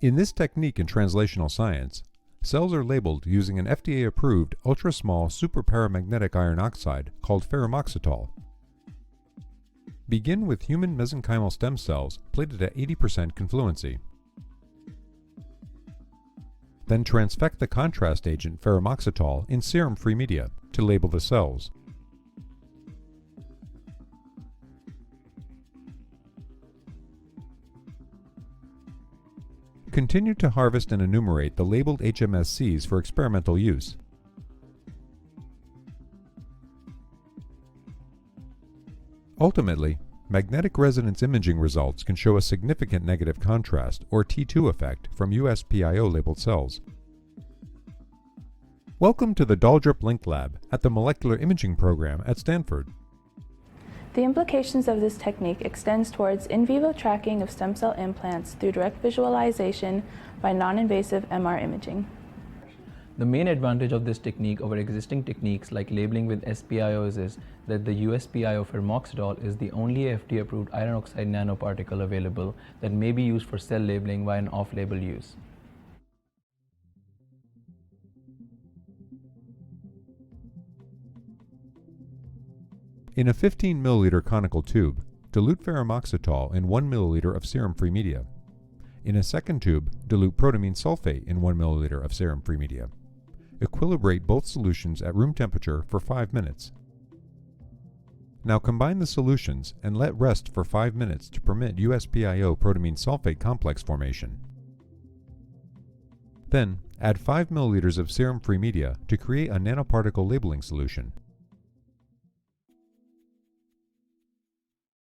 In this technique in translational science, cells are labeled using an FDA-approved ultra-small superparamagnetic iron oxide called Ferumoxytol. Begin with human mesenchymal stem cells plated at 80% confluency. Then transfect the contrast agent Ferumoxytol in serum-free media to label the cells. Continue to harvest and enumerate the labeled HMSCs for experimental use. Ultimately, magnetic resonance imaging results can show a significant negative contrast, or T2 effect, from USPIO labeled cells. Welcome to the Daldrup-Link lab at the Molecular Imaging program at Stanford. The implications of this technique extends towards in vivo tracking of stem cell implants through direct visualization by non-invasive MR imaging. The main advantage of this technique over existing techniques like labeling with SPIOs is that the USPIO Ferumoxytol is the only FDA-approved iron oxide nanoparticle available that may be used for cell labeling via an off-label use. In a 15 ml conical tube, dilute Ferumoxytol in 1 ml of serum-free media. In a second tube, dilute protamine sulfate in 1 ml of serum-free media. Equilibrate both solutions at room temperature for 5 minutes. Now combine the solutions and let rest for 5 minutes to permit USPIO protamine sulfate complex formation. Then, add 5 ml of serum-free media to create a nanoparticle labeling solution.